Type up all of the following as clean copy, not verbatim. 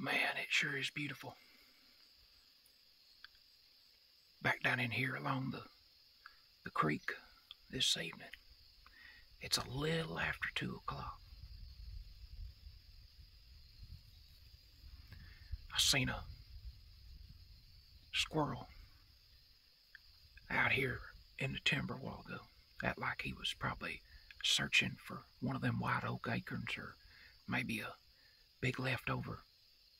Man, it sure is beautiful. Back down in here along the creek this evening. It's a little after 2 o'clock. I seen a squirrel out here in the timber a while ago. Act like he was probably searching for one of them white oak acorns or maybe a big leftover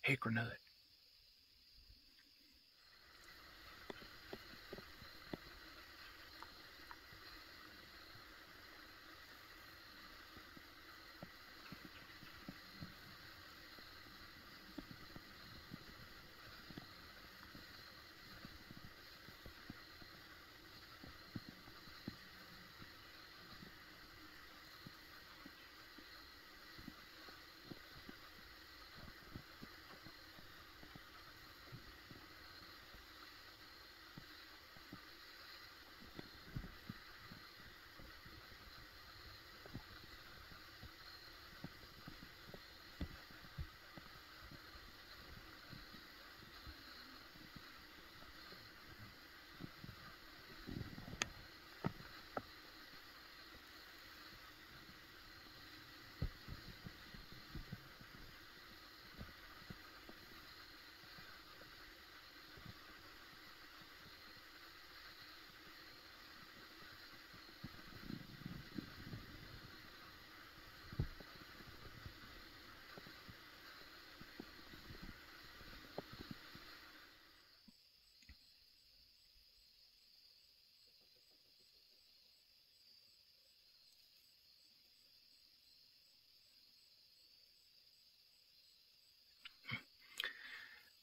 hickory nut.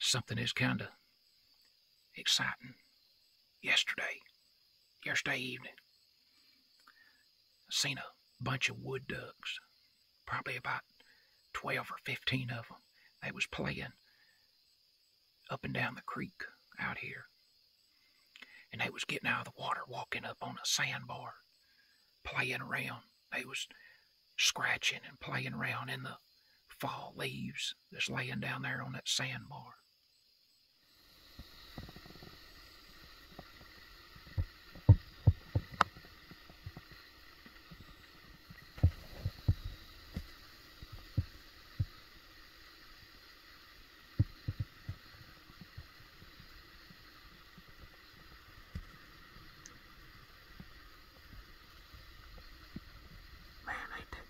Something is kind of exciting. Yesterday evening, I seen a bunch of wood ducks, probably about 12 or 15 of them. They was playing up and down the creek out here. And they was getting out of the water, walking up on a sandbar, playing around. They was scratching and playing around in the fall leaves that's laying down there on that sandbar.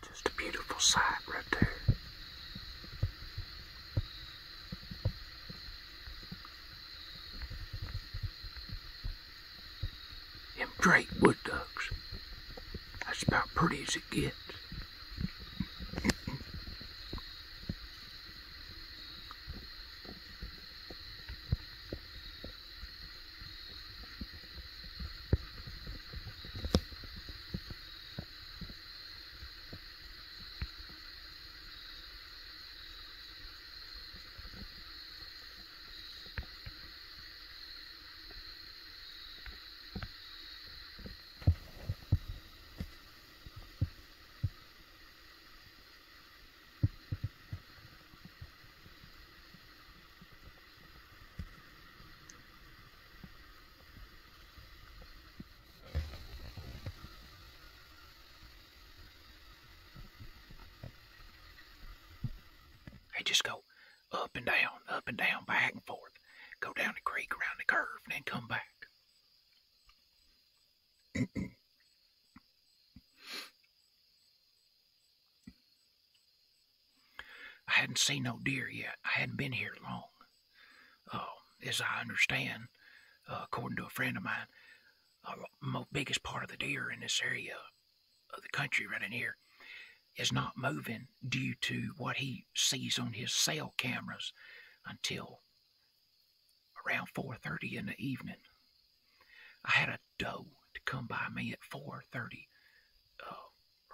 Just a beautiful sight right there. Them great wood ducks. That's about pretty as it gets. They just go up and down, back and forth. Go down the creek, around the curve, and then come back. I hadn't seen no deer yet. I hadn't been here long. As I understand, according to a friend of mine, the biggest part of the deer in this area of the country right in here is not moving due to what he sees on his cell cameras until around 4:30 in the evening. I had a doe to come by me at 4:30,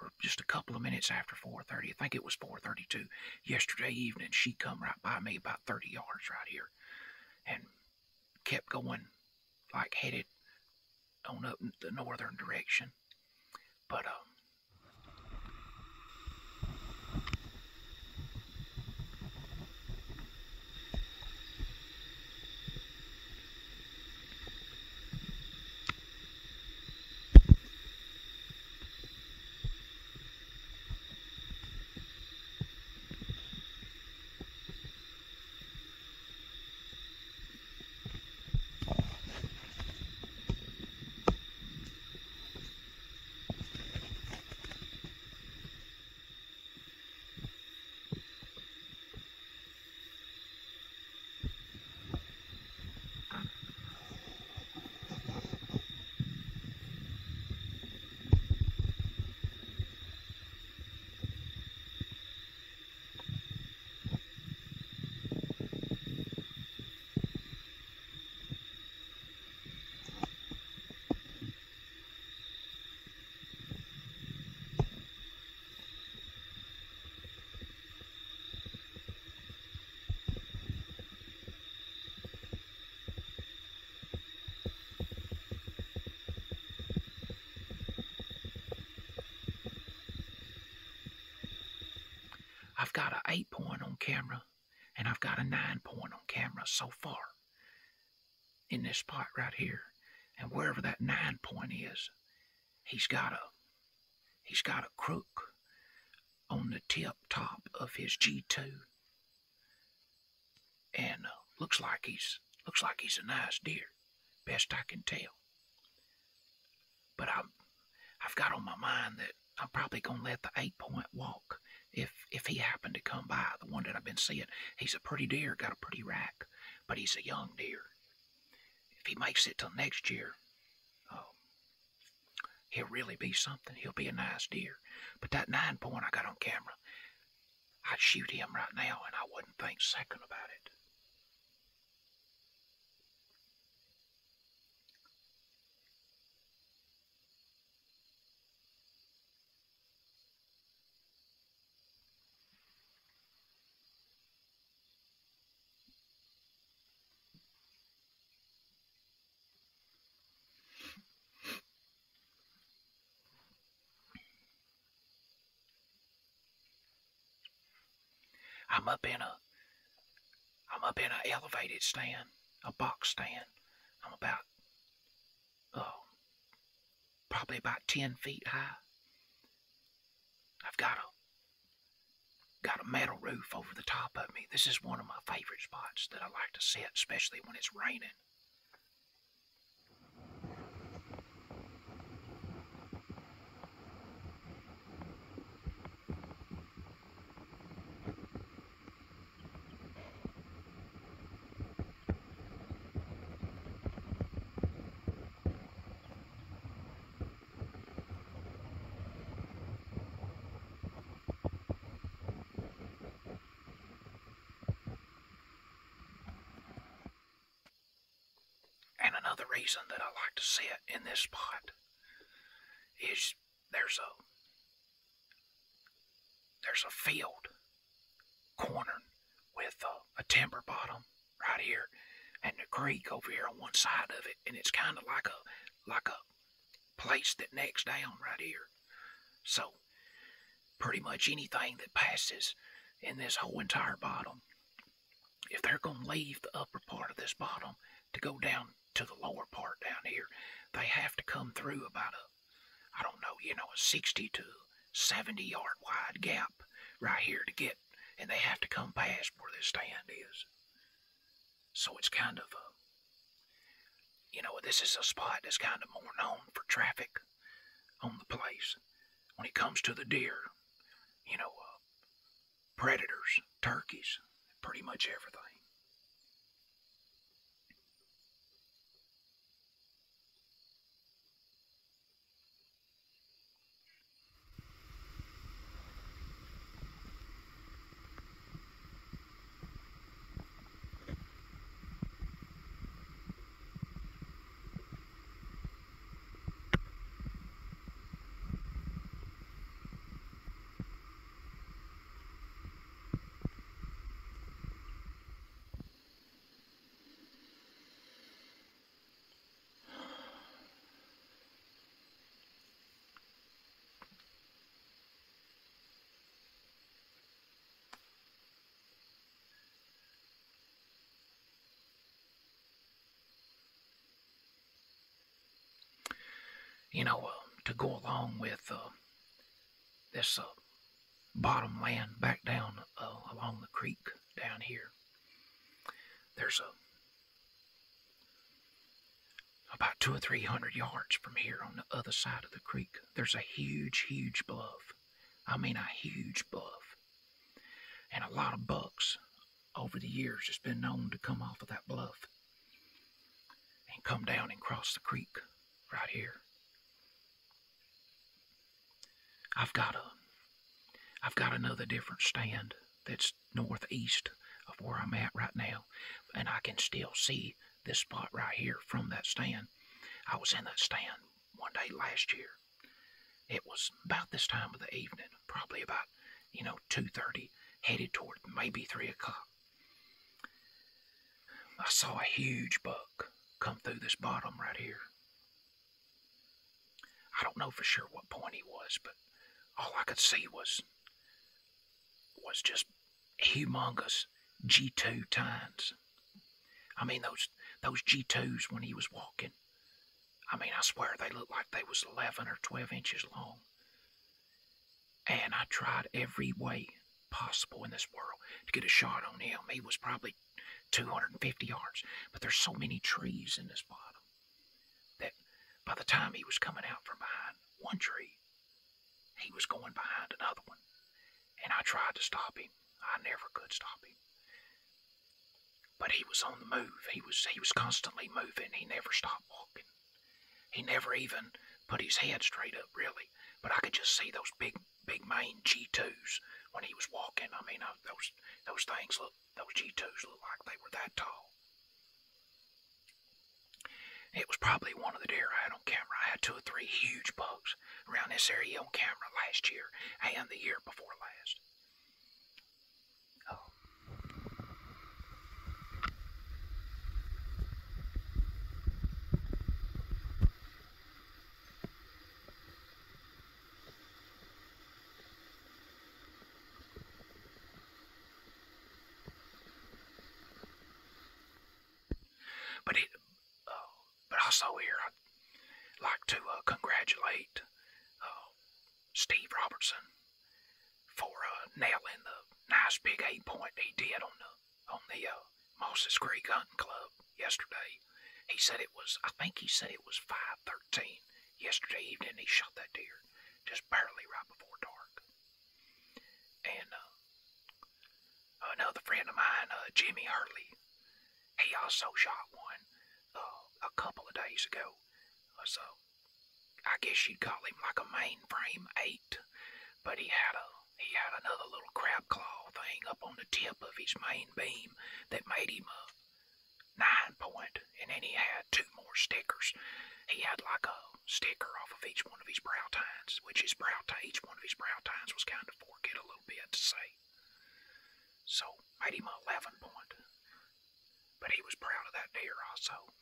or just a couple of minutes after 4:30. I think it was 4:32 yesterday evening. She come right by me about 30 yards right here and kept going, like headed on up the northern direction. But I've got an 8-point on camera, and I've got a 9-point on camera so far in this spot right here. And wherever that 9-point is, he's got a crook on the tip top of his G2, and looks like he's a nice deer, best I can tell. But I've got on my mind that I'm probably gonna let the 8-point walk if he happened to come by. The one that I've been seeing, he's a pretty deer, got a pretty rack, but he's a young deer. If he makes it till next year, he'll really be something. He'll be a nice deer. But that 9-point I got on camera, I'd shoot him right now, and I wouldn't think second about it. I'm up in a elevated stand, a box stand. I'm about probably about 10 feet high. I've got a metal roof over the top of me. This is one of my favorite spots that I like to sit, especially when it's raining. And another reason that I like to sit in this spot is there's a field cornered with a timber bottom right here, and the creek over here on one side of it, and it's kind of like a place that necks down right here. So pretty much anything that passes in this whole entire bottom, if they're going to leave the upper part of this bottom to go down to the lower part down here, they have to come through about a 60 to 70 yard wide gap right here to get, and they have to come past where this stand is. So it's kind of this is a spot that's kind of more known for traffic on the place. When it comes to the deer, predators, turkeys, pretty much everything. To go along with this bottom land back down along the creek down here, there's about 200 or 300 yards from here on the other side of the creek, there's a huge bluff. I mean a huge bluff. And a lot of bucks over the years has been known to come off of that bluff and come down and cross the creek right here. I've got another different stand that's northeast of where I'm at right now, and I can still see this spot right here from that stand. I was in that stand one day last year. It was about this time of the evening, probably about 2:30, headed toward maybe 3 o'clock. I saw a huge buck come through this bottom right here. I don't know for sure what point he was, but all I could see was was just humongous G2 tines. I mean, those G2s when he was walking, I mean, I swear they looked like they was 11 or 12 inches long. And I tried every way possible in this world to get a shot on him. He was probably 250 yards. But there's so many trees in this bottom that by the time he was coming out from behind one tree, he was going behind another one. And I tried to stop him. I never could stop him. But he was on the move. He was constantly moving. He never stopped walking. He never even put his head straight up, really. But I could just see those big mane G2s when he was walking. I mean, those things those G2s looked like they were that tall. It was probably one of the deer I had on camera. I had 2 or 3 huge bucks around this area on camera last year and the year before last. Oh. But also here, I'd like to congratulate Steve Robertson for nailing the nice big 8-point he did on the Mosses Creek Hunting Club yesterday. He said it was, I think he said it was 5:13 yesterday evening. He shot that deer just barely right before dark. And another friend of mine, Jimmy Hurley, he also shot one a couple of days ago. So I guess you'd call him like a mainframe 8, but he had another little crab claw thing up on the tip of his main beam that made him a 9-point, and then he had 2 more stickers. He had like a sticker off of each one of his brow tines, which each one of his brow tines was kind of forked a little bit to say. So made him a 11-point. But he was proud of that deer also.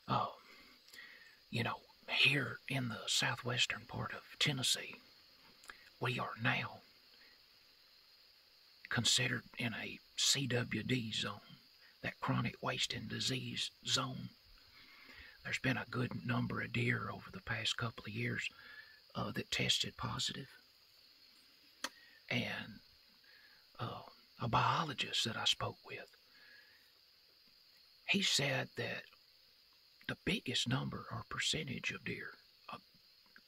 Oh, here in the southwestern part of Tennessee, we are now considered in a CWD zone, that chronic wasting disease zone. There's been a good number of deer over the past couple of years that tested positive. And a biologist that I spoke with, he said that the biggest number or percentage of deer, an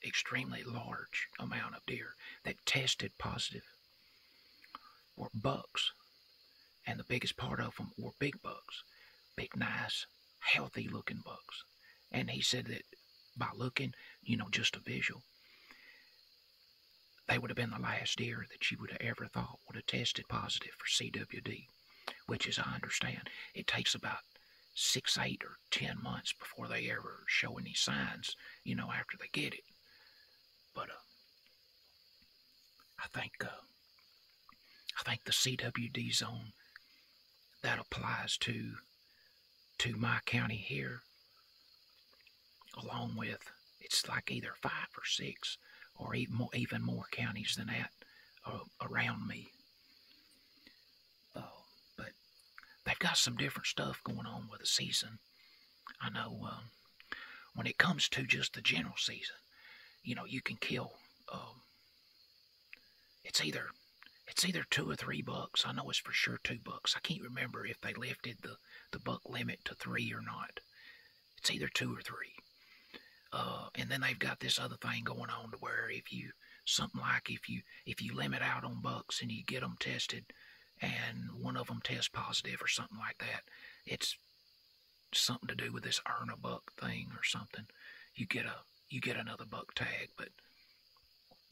extremely large amount of deer that tested positive, were bucks and the biggest part of them were big bucks, big, nice, healthy-looking bucks. And he said that by looking, just a visual, they would have been the last deer that you would have ever thought would have tested positive for CWD, which, as I understand, it takes about 6, 8, or 10 months before they ever show any signs, after they get it. But I think the CWD zone that applies to my county here, along with, it's like either 5 or 6 or even more counties than that around me. But they've got some different stuff going on with the season. I know when it comes to just the general season, you can kill. It's either 2 or 3 bucks. I know it's for sure 2 bucks. I can't remember if they lifted the buck limit to 3 or not. It's either 2 or 3. And then they've got this other thing going on to where if you limit out on bucks and you get them tested, and one of them tests positive or something like that, it's something to do with this earn a buck thing or something. You get another buck tag, but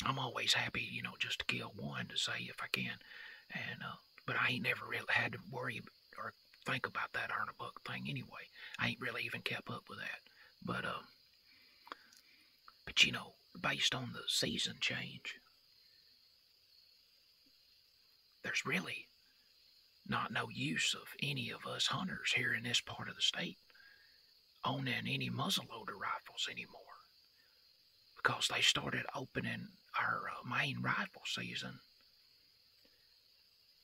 I'm always happy, just to kill one to say if I can. And but I ain't never really had to worry or think about that earn a buck thing anyway. I ain't really even kept up with that. But based on the season change, there's really not no use of any of us hunters here in this part of the state owning any muzzleloader rifles anymore, because they started opening our main rifle season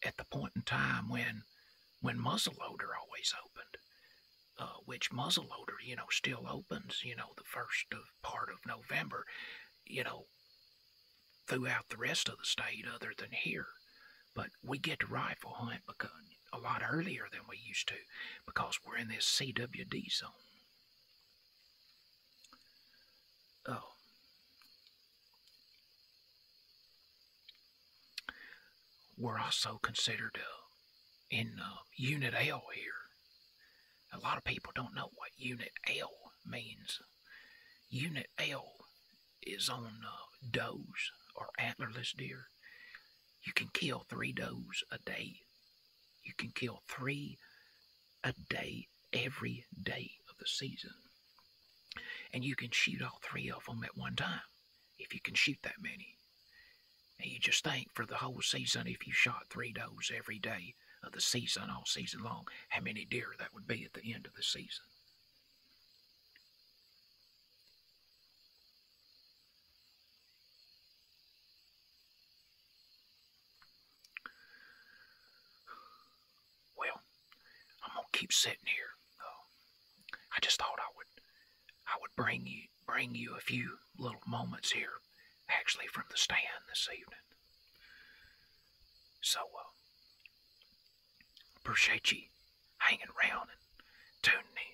at the point in time when muzzleloader always opened. Which muzzleloader, still opens, the first part of November, throughout the rest of the state other than here. But we get to rifle hunt a lot earlier than we used to, because we're in this CWD zone. We're also considered in Unit L here. A lot of people don't know what Unit L means. Unit L is on does or antlerless deer. You can kill 3 does a day. You can kill 3 a day every day of the season. And you can shoot all 3 of them at one time, if you can shoot that many. And you just think, for the whole season, if you shot 3 does every day of the season, all season long, how many deer that would be at the end of the season. Well, I'm gonna keep sitting here. I just thought I would bring you a few little moments here, actually from the stand this evening. So, appreciate you hanging around and tuning in.